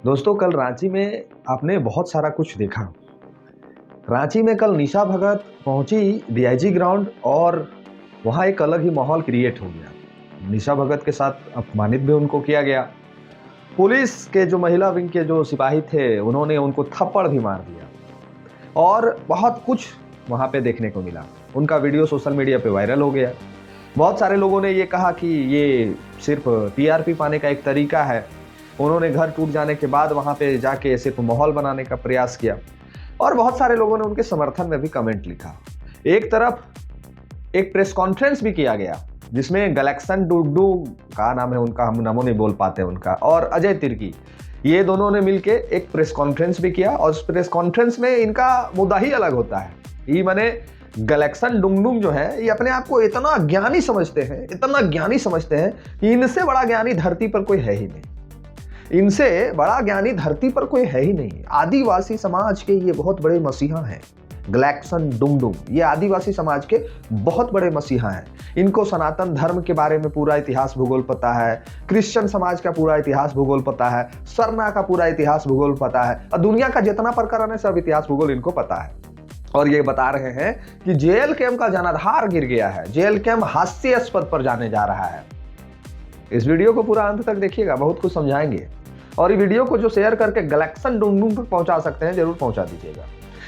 दोस्तों कल रांची में आपने बहुत सारा कुछ देखा। रांची में कल निशा भगत पहुंची डीआईजी ग्राउंड और वहां एक अलग ही माहौल क्रिएट हो गया। निशा भगत के साथ अपमानित भी उनको किया गया। पुलिस के जो महिला विंग के जो सिपाही थे उन्होंने उनको थप्पड़ भी मार दिया और बहुत कुछ वहां पे देखने को मिला। उनका वीडियो सोशल मीडिया पे वायरल हो गया। बहुत सारे लोगों ने ये कहा कि ये सिर्फ टीआरपी पाने का एक तरीका है। उन्होंने घर टूट जाने के बाद वहां पे जाके सिर्फ माहौल बनाने का प्रयास किया और बहुत सारे लोगों ने उनके समर्थन में भी कमेंट लिखा। एक तरफ एक प्रेस कॉन्फ्रेंस भी किया गया जिसमें गैलेक्सन डुगडू का नाम है उनका, हम नामों नहीं बोल पाते उनका, और अजय तिर्की, ये दोनों ने मिलके एक प्रेस कॉन्फ्रेंस भी किया। और उस प्रेस कॉन्फ्रेंस में इनका मुद्दा ही अलग होता है। ये माने गैलेक्सन डुगडू जो है ये अपने आप को इतना ज्ञानी समझते हैं, इतना ज्ञानी समझते हैं कि इनसे बड़ा ज्ञानी धरती पर कोई है ही नहीं। इनसे बड़ा ज्ञानी धरती पर कोई है ही नहीं। आदिवासी समाज के ये बहुत बड़े मसीहा हैं। गैलेक्सन डुगडू ये आदिवासी समाज के बहुत बड़े मसीहा हैं। इनको सनातन धर्म के बारे में पूरा इतिहास भूगोल पता है, क्रिश्चियन समाज का पूरा इतिहास भूगोल पता है, सरना का पूरा इतिहास भूगोल पता है और दुनिया का जितना प्रकरण है सब इतिहास भूगोल इनको पता है। और ये बता रहे हैं कि जेएल कैंप का जनाधार गिर गया है, जेएल कैंप हास्यास्पद पर जाने जा रहा है। इस वीडियो को पूरा अंत तक देखिएगा, बहुत कुछ समझाएंगे। और ये वीडियो को जो शेयर करके गैलेक्सन डुगडू तक पहुंचा सकते हैं जरूर पहुंचा दीजिएगा।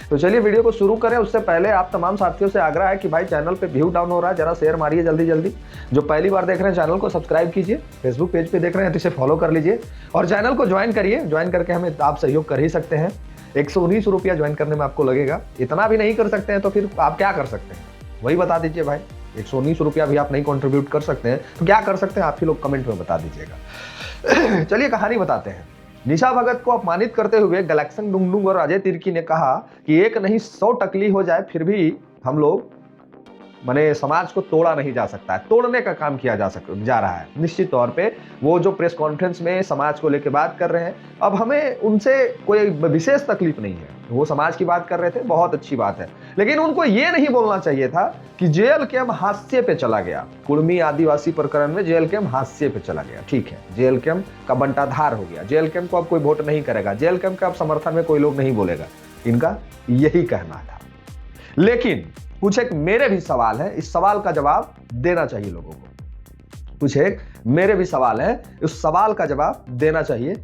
तो चलिए वीडियो को शुरू करें। उससे पहले आप तमाम साथियों से आग्रह है कि भाई चैनल पे व्यू डाउन हो रहा है, जरा शेयर मारिए जल्दी जल्दी। जो पहली बार देख रहे हैं चैनल को सब्सक्राइब कीजिए, फेसबुक पेज पे देख रहे हैं तो इसे फॉलो कर लीजिए और चैनल को ज्वाइन करिए। ज्वाइन करके हमें आप सहयोग कर ही सकते हैं। 119 रुपया ज्वाइन करने में आपको लगेगा। इतना भी नहीं कर सकते हैं तो फिर आप क्या कर सकते हैं वही बता दीजिए भाई। 119 रुपया भी आप नहीं कॉन्ट्रीब्यूट कर सकते हैं तो क्या कर सकते हैं आप ही लोग कमेंट में बता दीजिएगा। चलिए कहानी बताते हैं। निशा भगत को अपमानित करते हुए गैलेक्सन डुगडू और अजय तिर्की ने कहा कि एक नहीं 100 टकली हो जाए फिर भी हम लोग माने समाज को तोड़ा नहीं जा सकता है, तोड़ने का काम किया जा रहा है। निश्चित तौर पे वो जो प्रेस कॉन्फ्रेंस में समाज को लेकर बात कर रहे हैं, अब हमें उनसे कोई विशेष तकलीफ नहीं है। वो समाज की बात कर रहे थे, बहुत अच्छी बात है, लेकिन उनको ये नहीं बोलना चाहिए था कि जेल कैंप हास्य पे चला गया। कुर्मी आदिवासी प्रकरण में जेल कैंप हास्य पे चला गया। ठीक है, जेल कैंप का बंटाधार हो गया, जेल कैंप को अब कोई वोट नहीं करेगा, जेल कैंप का अब समर्थन में कोई लोग नहीं बोलेगा, इनका यही कहना था। लेकिन कुछ एक मेरे भी सवाल है, इस सवाल का जवाब देना चाहिए लोगों को। कुछ एक मेरे भी सवाल है, उस सवाल का जवाब देना चाहिए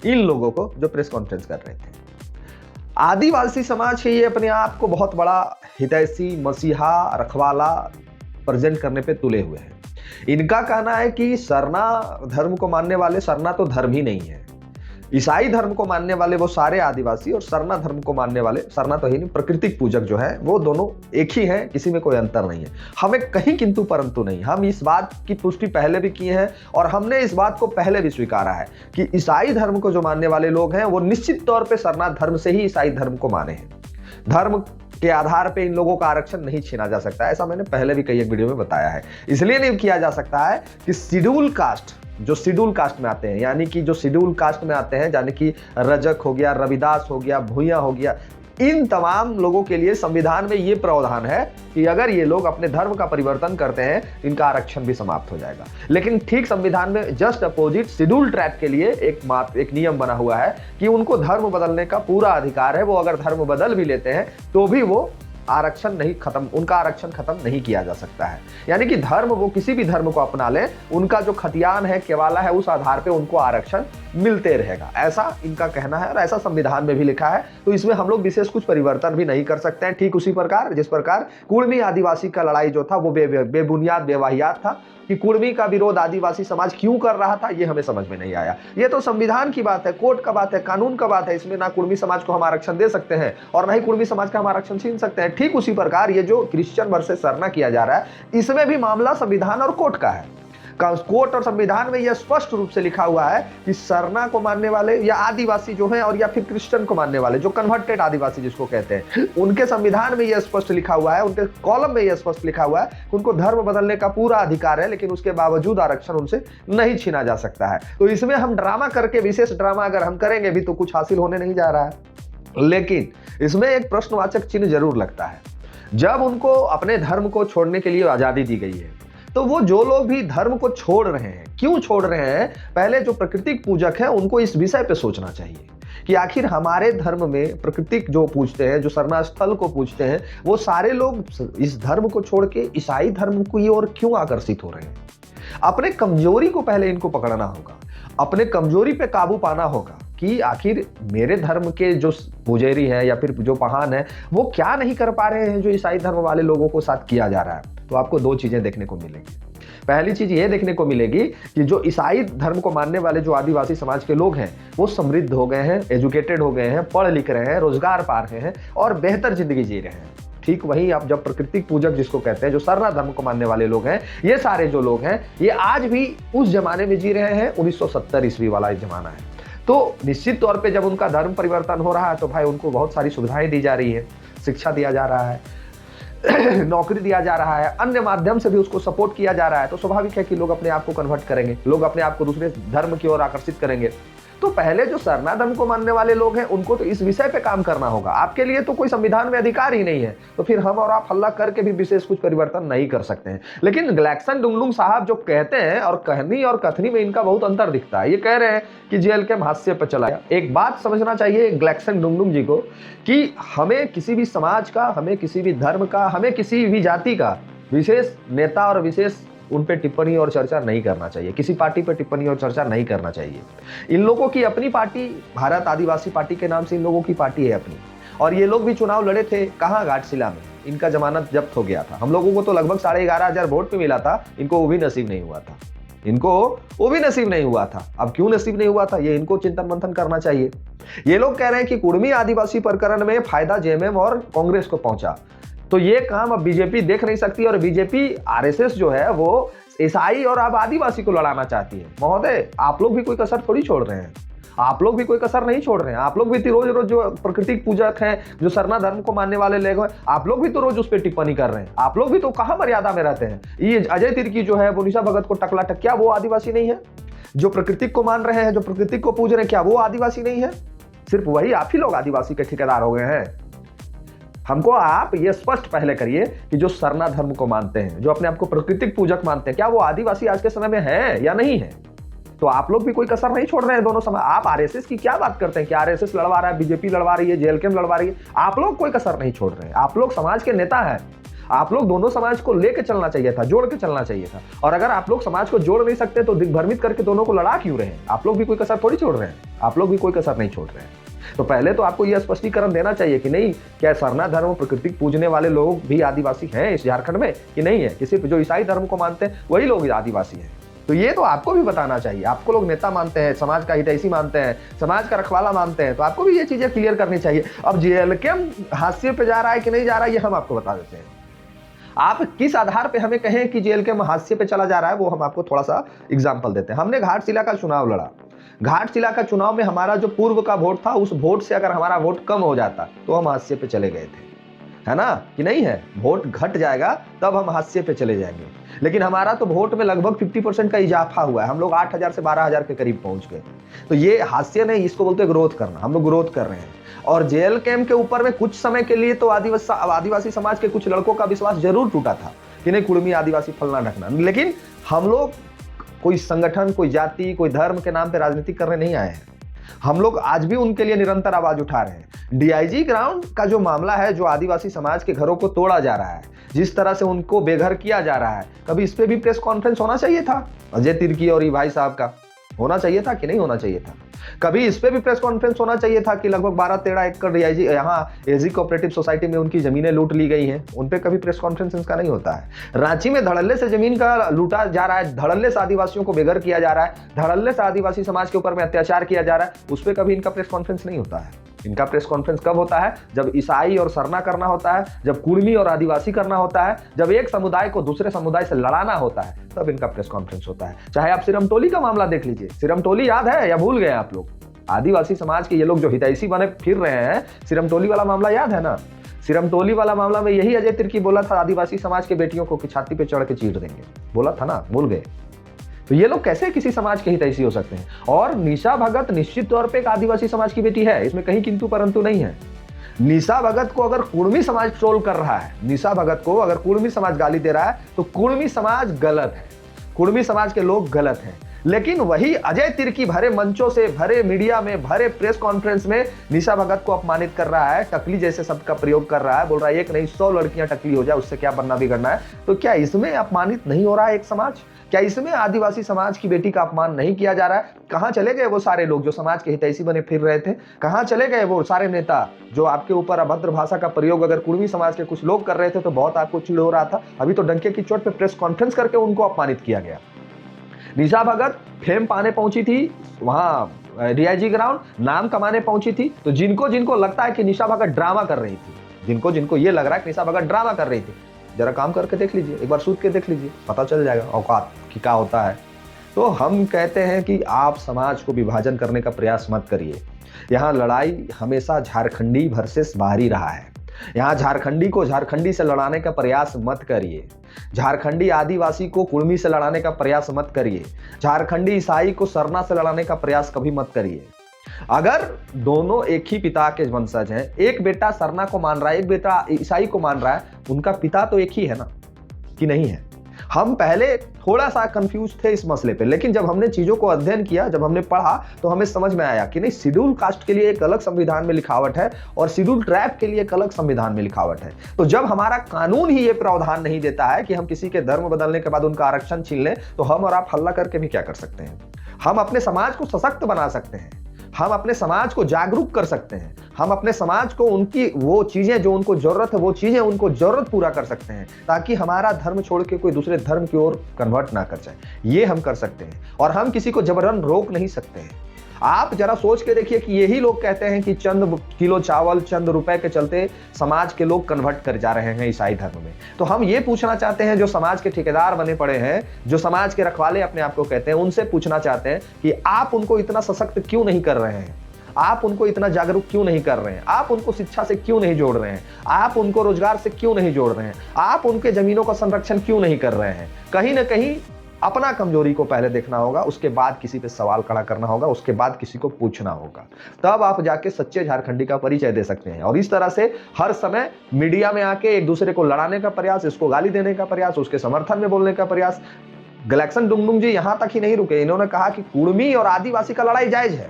इन लोगों को जो प्रेस कॉन्फ्रेंस कर रहे थे। आदिवासी समाज के ये अपने आप को बहुत बड़ा हितैषी, मसीहा, रखवाला प्रेजेंट करने पे तुले हुए हैं। इनका कहना है कि सरना धर्म को मानने वाले, सरना तो धर्म ही नहीं है, ईसाई धर्म को मानने वाले वो सारे आदिवासी और सरना धर्म को मानने वाले, सरना तो ही नहीं, प्राकृतिक पूजक जो है वो दोनों एक ही हैं, किसी में कोई अंतर नहीं है। हमें कहीं किंतु परंतु नहीं। हम इस बात की पुष्टि पहले भी की है और हमने इस बात को पहले भी स्वीकारा है कि ईसाई धर्म को जो मानने वाले लोग हैं वो निश्चित तौर पर सरना धर्म से ही ईसाई धर्म को माने हैं। धर्म के आधार पे इन लोगों का आरक्षण नहीं छीना जा सकता, ऐसा मैंने पहले भी कई एक वीडियो में बताया है। इसलिए नहीं किया जा सकता है कि शेड्यूल कास्ट, जो शेड्यूल कास्ट में आते हैं, यानी कि जो शेड्यूल कास्ट में आते हैं, यानी कि रजक हो गया, रविदास हो गया, भूया हो गया, इन तमाम लोगों के लिए संविधान में ये प्रावधान है कि अगर ये लोग अपने धर्म का परिवर्तन करते हैं इनका आरक्षण भी समाप्त हो जाएगा। लेकिन ठीक संविधान में जस्ट अपोजिट शेड्यूल ट्राइब के लिए एक नियम बना हुआ है कि उनको धर्म बदलने का पूरा अधिकार है। वो अगर धर्म बदल भी लेते हैं तो भी वो आरक्षण नहीं खत्म, उनका आरक्षण खत्म नहीं किया जा सकता है। यानी कि धर्म, वो किसी भी धर्म को अपना ले, उनका जो खतियान है, केवाला है, उस आधार पे उनको आरक्षण मिलते रहेगा, ऐसा इनका कहना है और ऐसा संविधान में भी लिखा है। तो इसमें हम लोग विशेष कुछ परिवर्तन भी नहीं कर सकते हैं। ठीक उसी प्रकार जिस प्रकार कुर्मी आदिवासी का लड़ाई जो था वो बेबुनियाद, बेवाहियात था कि कुर्मी का विरोध आदिवासी समाज क्यों कर रहा था ये हमें समझ में नहीं आया। ये तो संविधान की बात है, कोर्ट का बात है, कानून का बात है। इसमें ना कुर्मी समाज को हम आरक्षण दे सकते हैं और ना ही कुर्मी समाज का हम आरक्षण छीन सकते हैं। ठीक उसी प्रकार ये जो क्रिश्चियन वर्सेस सरना किया जा रहा है, इसमें भी मामला संविधान और कोर्ट का है। कोर्ट और संविधान में यह स्पष्ट रूप से लिखा हुआ है कि सरना को मानने वाले या आदिवासी जो हैं और या फिर क्रिश्चियन को मानने वाले, जो कन्वर्टेड आदिवासी जिसको कहते हैं, उनके संविधान में यह स्पष्ट लिखा हुआ है, उनके कॉलम में यह स्पष्ट लिखा हुआ है कि उनको धर्म बदलने का पूरा अधिकार है, लेकिन उसके बावजूद आरक्षण उनसे नहीं छीना जा सकता है। तो इसमें हम ड्रामा करके, विशेष ड्रामा अगर हम करेंगे भी तो कुछ हासिल होने नहीं जा रहा है। लेकिन इसमें एक प्रश्नवाचक चिन्ह जरूर लगता है। जब उनको अपने धर्म को छोड़ने के लिए आजादी दी गई है, तो वो जो लोग भी धर्म को छोड़ रहे हैं, क्यों छोड़ रहे हैं, पहले जो प्राकृतिक पूजक हैं उनको इस विषय पे सोचना चाहिए कि आखिर हमारे धर्म में प्राकृतिक जो पूजते हैं, जो सरना स्थल को पूजते हैं, वो सारे लोग इस धर्म को छोड़ के ईसाई धर्म की ओर क्यों आकर्षित हो रहे हैं। अपने कमजोरी को पहले इनको पकड़ना होगा, अपने कमजोरी पे काबू पाना होगा कि आखिर मेरे धर्म के जो पुजारी हैं या फिर जो पहान है वो क्या नहीं कर पा रहे हैं जो ईसाई धर्म वाले लोगों को साथ किया जा रहा है। तो आपको दो चीजें देखने को मिलेंगी। पहली चीज ये देखने को मिलेगी कि जो ईसाई धर्म को मानने वाले जो आदिवासी समाज के लोग हैं वो समृद्ध हो गए हैं, एजुकेटेड हो गए हैं, पढ़ लिख रहे हैं, रोजगार पा रहे हैं और बेहतर जिंदगी जी रहे हैं। ठीक वहीं आप जब प्राकृतिक पूजक जिसको कहते हैं, जो सरना धर्म को मानने वाले लोग हैं, ये सारे जो लोग हैं ये आज भी उस जमाने में जी रहे हैं, 1970 ईस्वी वाला एक जमाना है। तो निश्चित तौर पे जब उनका धर्म परिवर्तन हो रहा है तो भाई उनको बहुत सारी सुविधाएं दी जा रही है, शिक्षा दिया जा रहा है, नौकरी दिया जा रहा है, अन्य माध्यम से भी उसको सपोर्ट किया जा रहा है। तो स्वाभाविक है कि लोग अपने आप को कन्वर्ट करेंगे, लोग अपने आप को दूसरे धर्म की ओर आकर्षित करेंगे। तो पहले जो सरना धर्म को मानने वाले लोग हैं उनको तो इस विषय पे काम करना होगा। आपके लिए तो कोई संविधान में अधिकार ही नहीं है, तो फिर हम और आप हल्ला करके भी विशेष कुछ परिवर्तन नहीं कर सकते हैं। लेकिन ग्लैक्सन डुंगडुंग साहब जो कहते हैं और कहनी और कथनी में इनका बहुत अंतर दिखता है। ये कह रहे हैं कि जेएलके हास्य पर चला गया। एक बात समझना चाहिए ग्लैक्सन डुंगडुंग जी को कि हमें किसी भी समाज का, हमें किसी भी धर्म का, हमें किसी भी जाति का विशेष नेता और विशेष उन पे टिप्पणी और चर्चा नहीं करना चाहिए, किसी पार्टी पे टिप्पणी और चर्चा नहीं करना चाहिए। इन लोगों की अपनी पार्टी, भारत आदिवासी पार्टी के नाम से इन लोगों की पार्टी है अपनी, और ये लोग भी चुनाव लड़े थे कहाँ, घाटशिला में। इनका जमानत जब्त हो गया था। हम लोगों को तो लगभग 11,500 वोट पे मिला था, इनको वो भी नसीब नहीं हुआ था, इनको वो भी नसीब नहीं हुआ था। अब क्यों नसीब नहीं हुआ था, ये इनको चिंतन मंथन करना चाहिए। ये लोग कह रहे हैं कि कुर्मी आदिवासी प्रकरण में फायदा जेएमएम और कांग्रेस को पहुंचा, तो ये काम अब बीजेपी देख नहीं सकती और बीजेपी आरएसएस जो है वो ईसाई और अब आदिवासी को लड़ाना चाहती है। महोदय, आप लोग भी कोई कसर थोड़ी छोड़ रहे हैं, आप लोग भी कोई कसर नहीं छोड़ रहे हैं। आप लोग भी रोज रोज जो प्राकृतिक पूजक हैं, जो सरना धर्म को मानने वाले लोग हैं, आप लोग भी तो रोज उस पर टिप्पणी कर रहे हैं। आप लोग भी तो कहाँ मर्यादा में रहते हैं। ये अजय तिर्की जो है वो निशा भगत को टकला टक, क्या वो आदिवासी नहीं है? जो प्रकृतिक को मान रहे हैं, जो प्रकृतिक को पूज रहे हैं, क्या वो आदिवासी नहीं है? सिर्फ वही आप ही लोग आदिवासी के ठेकेदार हो गए हैं। हमको आप ये स्पष्ट पहले करिए कि जो सरना धर्म को मानते हैं, जो अपने आप को प्राकृतिक पूजक मानते हैं, क्या वो आदिवासी आज के समय में है या नहीं है? तो आप लोग भी कोई कसर नहीं छोड़ रहे हैं दोनों समय। आप आरएसएस की क्या बात करते हैं कि आरएसएस लड़वा रहा है, बीजेपी लड़वा रही है, जेएलके लड़वा रही है। आप लोग कोई कसर नहीं छोड़ रहे हैं। आप लोग समाज के नेता हैं, आप लोग दोनों समाज को लेकर चलना चाहिए था, जोड़ के चलना चाहिए था। और अगर आप लोग समाज को जोड़ नहीं सकते तो दिग्भ्रमित करके दोनों को लड़ा क्यों रहे हैं? आप लोग भी कोई कसर थोड़ी छोड़ रहे हैं, आप लोग भी कोई कसर नहीं छोड़ रहे हैं। तो पहले तो आपको यह स्पष्टीकरण देना चाहिए कि नहीं, क्या सरना धर्म प्राकृतिक पूजने वाले लोग भी आदिवासी हैं इस झारखंड में कि नहीं है? कि सिर्फ जो ईसाई धर्म को मानते हैं वही लोग आदिवासी हैं? तो ये तो आपको भी बताना चाहिए। आपको लोग नेता मानते हैं, समाज का हितैषी मानते हैं, समाज का रखवाला मानते हैं, तो आपको भी ये चीजें क्लियर करनी चाहिए। अब जेएलके हाशिए पे जा रहा है कि नहीं जा रहा है, ये हम आपको बता देते हैं। आप किस आधार पे हमें कहें कि जेएलके हाशिए पे चला जा रहा है, वो हम आपको थोड़ा सा एग्जाम्पल देते हैं। हमने घाटशिला का चुनाव लड़ा। घाटशिला का चुनाव में हमारा जो पूर्व का वोट था, उस वोट से अगर हमारा वोट कम हो जाता तो हम हाशिए पे चले गए थे, है ना कि नहीं है? वोट घट जाएगा तब हम हाशिए पे चले जाएंगे। लेकिन हमारा तो वोट में लगभग 50% का इजाफा हुआ है। हम लोग 8,000 से 12,000 के करीब पहुंच गए। तो ये हाशिया नहीं, इसको बोलते हैं ग्रोथ करना। हम लोग ग्रोथ कर रहे हैं। और जेएलके के ऊपर में कुछ समय के लिए तो आदिवासी समाज के कुछ लड़कों का विश्वास जरूर टूटा था कि नहीं, कुर्मी आदिवासी फलना ढकना। लेकिन हम लोग कोई संगठन, कोई जाति, कोई धर्म के नाम पे राजनीति करने नहीं आए हैं। हम लोग आज भी उनके लिए निरंतर आवाज उठा रहे हैं। डीआईजी ग्राउंड का जो मामला है, जो आदिवासी समाज के घरों को तोड़ा जा रहा है, जिस तरह से उनको बेघर किया जा रहा है, कभी इस पे भी प्रेस कॉन्फ्रेंस होना चाहिए था अजय तिर्की और ये भाई साहब का? होना चाहिए था कि नहीं होना चाहिए था? कभी इस पे भी प्रेस कॉन्फ्रेंस होना चाहिए था कि लगभग 12-13 एकड़ डीआईजी यहाँ एजी कोऑपरेटिव सोसाइटी में उनकी जमीनें लूट ली गई हैं, उन पे कभी प्रेस कॉन्फ्रेंस इसका नहीं होता है। रांची में धड़ल्ले से जमीन का लूटा जा रहा है, धड़ल्ले से आदिवासियों को बेघर किया जा रहा है, धड़ल्ले से आदिवासी समाज के ऊपर में अत्याचार किया जा रहा है, उस पर कभी इनका प्रेस कॉन्फ्रेंस नहीं होता है। इनका प्रेस कॉन्फ्रेंस कब होता है? जब ईसाई और सरना करना होता है, जब कुर्मी और आदिवासी करना होता है, जब एक समुदाय को दूसरे समुदाय से लड़ाना होता है, तब इनका प्रेस कॉन्फ्रेंस होता है। चाहे आप सिरमटोली का मामला देख लीजिए। सिरमटोली याद है या भूल गए आप लोग? आदिवासी समाज के ये लोग जो हितैषी बने फिर रहे हैं, सिरमटोली वाला मामला याद है ना? सिरमटोली वाला मामला में यही अजय तिर्की बोला था आदिवासी समाज के बेटियों को कि छाती पे चढ़ के चीर देंगे, बोला था ना, भूल गए? तो ये लोग कैसे किसी समाज के हितैषी हो सकते हैं? और निशा भगत निश्चित तौर पे एक आदिवासी समाज की बेटी है, इसमें कहीं किंतु परंतु नहीं है। निशा भगत को अगर कुर्मी समाज ट्रोल कर रहा है, निशा भगत को अगर कुर्मी समाज गाली दे रहा है, तो कुर्मी समाज गलत है, कुर्मी समाज के लोग गलत हैं। लेकिन वही अजय तिर्की भरे मंचों से, भरे मीडिया में, भरे प्रेस कॉन्फ्रेंस में निशा भगत को अपमानित कर रहा है, टकली जैसे शब्द का प्रयोग कर रहा है, बोल रहा है एक नहीं 100 लड़कियां टकली हो जाए, उससे क्या बनना बिगड़ना है। तो क्या इसमें अपमानित नहीं हो रहा है एक समाज? क्या इसमें आदिवासी समाज की बेटी का अपमान नहीं किया जा रहा है? कहां चले गए वो सारे लोग जो समाज के हितैषी बने फिर रहे थे? कहां चले गए वो सारे नेता जो आपके ऊपर अभद्र भाषा का प्रयोग अगर कुर्मी समाज के कुछ लोग कर रहे थे तो बहुत आपको चिढ़ हो रहा था? अभी तो डंके की चोट पे प्रेस कॉन्फ्रेंस करके उनको अपमानित किया गया। निशा भगत फेम पाने पहुंची थी वहां डीआईजी ग्राउंड, नाम कमाने पहुंची थी। तो जिनको जिनको लगता है कि निशा भगत ड्रामा कर रही थी, जिनको जिनको ये लग रहा है कि निशा भगत ड्रामा कर रही थी, जरा काम करके देख लीजिए, एक बार सूत के देख लीजिए, पता चल जाएगा औकात की क्या होता है। तो हम कहते हैं कि आप समाज को विभाजन करने का प्रयास मत करिए। यहाँ लड़ाई हमेशा झारखंडी वर्सेस बाहरी रहा है। यहाँ झारखंडी को झारखंडी से लड़ाने का प्रयास मत करिए। झारखंडी आदिवासी को कुर्मी से लड़ाने का प्रयास मत करिए। झारखंडी ईसाई को सरना से लड़ाने का प्रयास कभी मत करिए। अगर दोनों एक ही पिता के वंशज हैं, एक बेटा सरना को मान रहा है, एक बेटा ईसाई को मान रहा है, उनका पिता तो एक ही है ना, कि नहीं है? हम पहले थोड़ा सा कंफ्यूज थे इस मसले पे, लेकिन जब हमने चीजों को अध्ययन किया, जब हमने पढ़ा, तो हमें समझ में आया कि नहीं, शेड्यूल कास्ट के लिए एक अलग संविधान में लिखावट है और शेड्यूल ट्राइब के लिए एक अलग संविधान में लिखावट है। तो जब हमारा कानून ही ये प्रावधान नहीं देता है कि हम किसी के धर्म बदलने के बाद उनका आरक्षण छीन लें, तो हम और आप हल्ला करके भी क्या कर सकते हैं? हम अपने समाज को सशक्त बना सकते हैं, हम अपने समाज को जागरूक कर सकते हैं, हम अपने समाज को उनकी वो चीजें जो उनको जरूरत है, वो चीजें उनको जरूरत पूरा कर सकते हैं, ताकि हमारा धर्म छोड़ के कोई दूसरे धर्म की ओर कन्वर्ट ना कर जाए। ये हम कर सकते हैं और हम किसी को जबरन रोक नहीं सकते हैं। आप जरा सोच के देखिए कि यही लोग कहते हैं कि चंद किलो चावल, चंद रुपए के चलते समाज के लोग कन्वर्ट कर जा रहे हैं ईसाई धर्म में। तो हम ये पूछना चाहते हैं, जो समाज के ठेकेदार बने पड़े हैं, जो समाज के रखवाले अपने आप को कहते हैं, उनसे पूछना चाहते हैं कि आप उनको इतना सशक्त क्यों नहीं कर रहे हैं? आप उनको इतना जागरूक क्यों नहीं कर रहे हैं? आप उनको शिक्षा से क्यों नहीं जोड़ रहे हैं? आप उनको रोजगार से क्यों नहीं जोड़ रहे हैं? आप उनके जमीनों का संरक्षण क्यों नहीं कर रहे हैं? कहीं ना कहीं अपना कमजोरी को पहले देखना होगा, उसके बाद किसी पे सवाल खड़ा करना होगा, उसके बाद किसी को पूछना होगा, तब आप जाके सच्चे झारखंडी का परिचय दे सकते हैं। और इस तरह से हर समय मीडिया में आके एक दूसरे को लड़ाने का प्रयास, इसको गाली देने का प्रयास, उसके समर्थन में बोलने का प्रयास। गलेक्सन डुंगडुंग जी यहां तक ही नहीं रुके, इन्होंने कहा कि कुर्मी और आदिवासी का लड़ाई जायज है,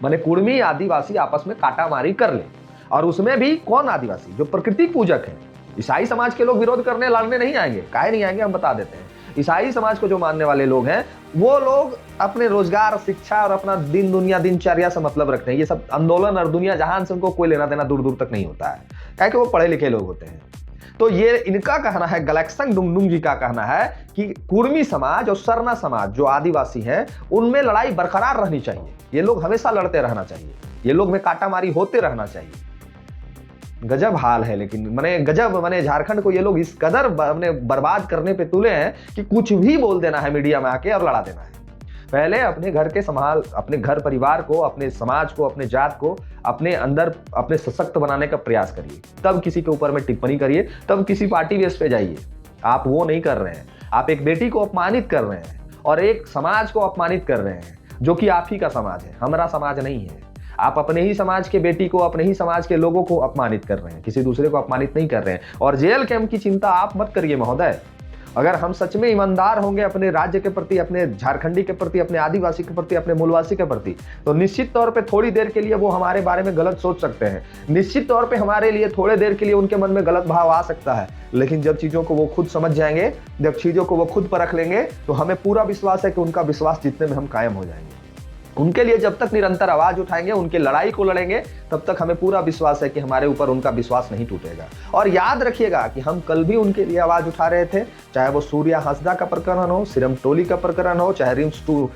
माने कुर्मी आदिवासी आपस में काटामारी कर ले, और उसमें भी कौन आदिवासी? जो प्रकृति पूजक है। ईसाई समाज के लोग विरोध करने लड़ने नहीं आएंगे, काहे नहीं आएंगे, हम बता देते हैं। ईसाई समाज को जो मानने वाले लोग हैं, वो लोग अपने रोजगार, शिक्षा और अपना दिन दुनिया दिनचर्या से मतलब रखते हैं। ये सब आंदोलन और दुनिया जहान से उनको कोई लेना देना दूर दूर तक नहीं होता है, काहे कि वो पढ़े लिखे लोग होते हैं। तो ये इनका कहना है, गलेक्सन डुंगडुंग जी का कहना है कि कुर्मी समाज और सरना समाज जो आदिवासी हैं, उनमें लड़ाई बरकरार रहनी चाहिए। ये लोग हमेशा लड़ते रहना चाहिए, ये लोग में काटामारी होते रहना चाहिए। गजब हाल है, लेकिन माने गजब, माने झारखंड को ये लोग इस कदर बर्बाद करने पे तुले हैं कि कुछ भी बोल देना है मीडिया में आके और लड़ा देना है। पहले अपने घर के संभाल, अपने घर परिवार को, अपने समाज को, अपने जात को अपने अंदर अपने सशक्त बनाने का प्रयास करिए, तब किसी के ऊपर में टिप्पणी करिए, तब किसी पार्टी बेस पे जाइए। आप वो नहीं कर रहे हैं, आप एक बेटी को अपमानित कर रहे हैं और एक समाज को अपमानित कर रहे हैं, जो कि आप ही का समाज है, हमारा समाज नहीं है। आप अपने ही समाज के बेटी को, अपने ही समाज के लोगों को अपमानित कर रहे हैं, किसी दूसरे को अपमानित नहीं कर रहे हैं। और जेल कैंप की चिंता आप मत करिए महोदय। अगर हम सच में ईमानदार होंगे अपने राज्य के प्रति, अपने झारखंडी के प्रति, अपने आदिवासी के प्रति, अपने मूलवासी के प्रति, तो निश्चित तौर पे थोड़ी देर के लिए वो हमारे बारे में गलत सोच सकते हैं। निश्चित तौर पे हमारे लिए थोड़े देर के लिए उनके मन में गलत भाव आ सकता है, लेकिन जब चीजों को वो खुद समझ जाएंगे, जब चीजों को वो खुद परख लेंगे, तो हमें पूरा विश्वास है कि उनका विश्वास जीतने में हम कायम हो जाएंगे। उनके लिए जब तक निरंतर आवाज उठाएंगे, उनके लड़ाई को लड़ेंगे, तब तक हमें पूरा विश्वास है कि हमारे ऊपर उनका विश्वास नहीं टूटेगा। और याद रखिएगा कि हम कल भी उनके लिए आवाज उठा रहे थे, चाहे वो सूर्या हांसदा का प्रकरण हो, सिरम टोली का प्रकरण हो, चाहे रिम्स 2